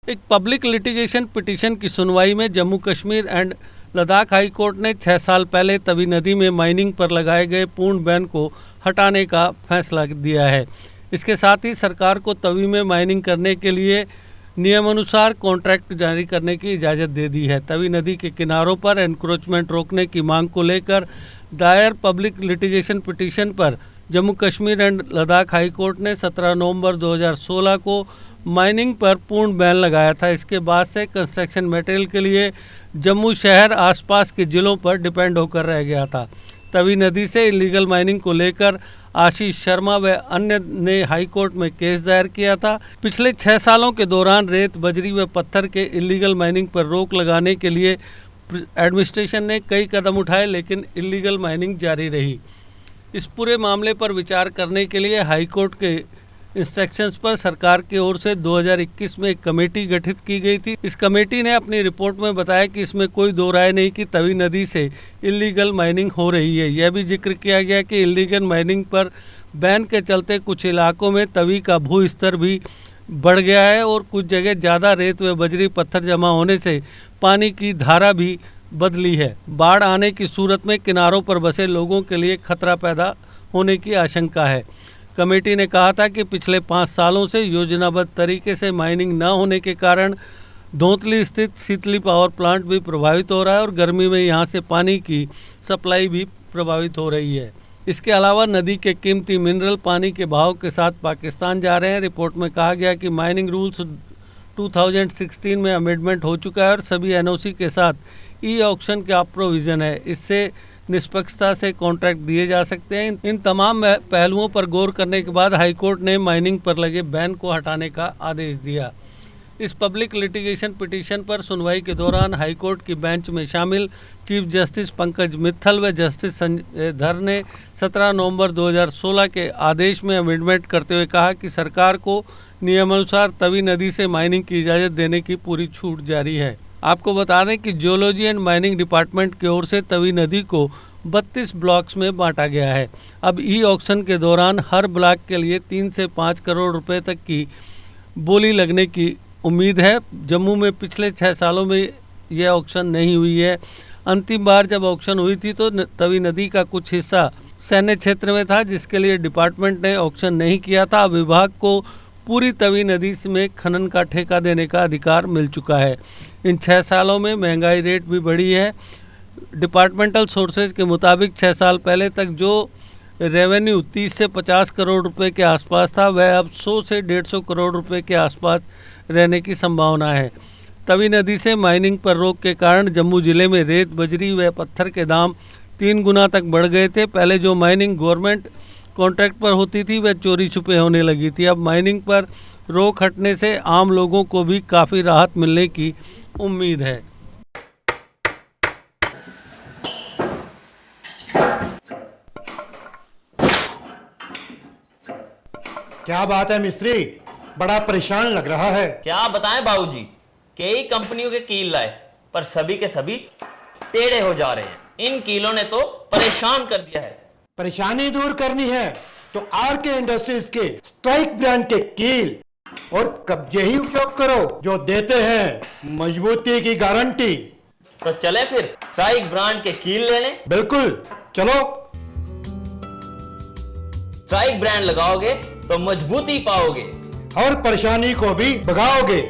एक public litigation petition की सुनवाई में Jammu Kashmir and Ladakh high court ने 6 साल पहले तवी नदी में माइनिंग पर लगाए गए पूर्ण बैन को हटाने का फैसला दिया है। इसके साथ ही सरकार को तवी में माइनिंग करने के लिए नियमानुसार कॉन्ट्रैक्ट जारी करने की इजाज़त दे दी है। तवी नदी के किनारों पर एनक्रोचमेंट रोकने की मांग को लेकर दायर पब्लिक लिटिगेशन पिटीशन पर Jammu Kashmir and Ladakh high court ने 17 नवंबर 2016 को माइनिंग पर पूर्ण बैन लगाया था। इसके बाद से कंस्ट्रक्शन मटेरियल के लिए जम्मू शहर आसपास के ज़िलों पर डिपेंड होकर रह गया था। तवी नदी से इलीगल माइनिंग को लेकर आशीष शर्मा व अन्य ने हाई कोर्ट में केस दायर किया था। पिछले 6 सालों के दौरान रेत, बजरी व पत्थर के इलीगल माइनिंग पर रोक लगाने के लिए एडमिनिस्ट्रेशन ने कई कदम उठाए, लेकिन इलीगल माइनिंग जारी रही। इस पूरे मामले पर विचार करने के लिए हाई कोर्ट के इंस्ट्रक्शंस पर सरकार की ओर से 2021 में एक कमेटी गठित की गई थी। इस कमेटी ने अपनी रिपोर्ट में बताया कि इसमें कोई दो राय नहीं कि तवी नदी से इलीगल माइनिंग हो रही है। यह भी जिक्र किया गया कि इलीगल माइनिंग पर बैन के चलते कुछ इलाकों में तवी का भू स्तर भी बढ़ गया है और कुछ जगह ज़्यादा रेत व बजरी पत्थर जमा होने से पानी की धारा भी बदली है। बाढ़ आने की सूरत में किनारों पर बसे लोगों के लिए खतरा पैदा होने की आशंका है। कमेटी ने कहा था कि पिछले 5 सालों से योजनाबद्ध तरीके से माइनिंग न होने के कारण धोतली स्थित शीतली पावर प्लांट भी प्रभावित हो रहा है और गर्मी में यहां से पानी की सप्लाई भी प्रभावित हो रही है। इसके अलावा नदी के कीमती मिनरल पानी के बहाव के साथ पाकिस्तान जा रहे हैं। रिपोर्ट में कहा गया कि माइनिंग रूल्स 2016 में अमेंडमेंट हो चुका है और सभी एनओसी के साथ ई ऑक्शन का प्रोविज़न है। इससे निष्पक्षता से कॉन्ट्रैक्ट दिए जा सकते हैं। इन तमाम पहलुओं पर गौर करने के बाद हाईकोर्ट ने माइनिंग पर लगे बैन को हटाने का आदेश दिया। इस पब्लिक लिटिगेशन पिटीशन पर सुनवाई के दौरान हाईकोर्ट की बेंच में शामिल चीफ जस्टिस पंकज मित्तल व जस्टिस संजय धर ने 17 नवंबर 2016 के आदेश में अमेंडमेंट करते हुए कहा कि सरकार को नियमानुसार तवी नदी से माइनिंग की इजाज़त देने की पूरी छूट जारी है। आपको बता दें कि जियोलॉजी एंड माइनिंग डिपार्टमेंट की ओर से तवी नदी को 32 ब्लॉक्स में बांटा गया है। अब ई ऑक्शन के दौरान हर ब्लॉक के लिए 3 से 5 करोड़ रुपए तक की बोली लगने की उम्मीद है। जम्मू में पिछले 6 सालों में यह ऑक्शन नहीं हुई है। अंतिम बार जब ऑक्शन हुई थी तो तवी नदी का कुछ हिस्सा सैन्य क्षेत्र में था, जिसके लिए डिपार्टमेंट ने ऑक्शन नहीं किया था। अब विभाग को पूरी तवी नदी में खनन का ठेका देने का अधिकार मिल चुका है। इन 6 सालों में महंगाई रेट भी बढ़ी है। डिपार्टमेंटल सोर्सेज के मुताबिक 6 साल पहले तक जो रेवेन्यू 30 से 50 करोड़ रुपए के आसपास था, वह अब 100 से 150 करोड़ रुपए के आसपास रहने की संभावना है। तवी नदी से माइनिंग पर रोक के कारण जम्मू ज़िले में रेत, बजरी व पत्थर के दाम 3 गुना तक बढ़ गए थे। पहले जो माइनिंग गवर्नमेंट कॉन्ट्रैक्ट पर होती थी वह चोरी छुपे होने लगी थी। अब माइनिंग पर रोक हटने से आम लोगों को भी काफ़ी राहत मिलने की उम्मीद है। क्या बात है मिस्त्री, बड़ा परेशान लग रहा है। क्या बताएं बाबूजी, कई कंपनियों के कील लाए पर सभी के सभी टेढ़े हो जा रहे हैं। इन कीलों ने तो परेशान कर दिया है। परेशानी दूर करनी है तो आरके इंडस्ट्रीज के स्ट्राइक ब्रांड के कील और कब्जे ही उपयोग करो, जो देते हैं मजबूती की गारंटी। तो चले फिर स्ट्राइक ब्रांड के कील लेने। बिल्कुल, चलो। स्ट्राइक ब्रांड लगाओगे तो मजबूती पाओगे और परेशानी को भी भगाओगे।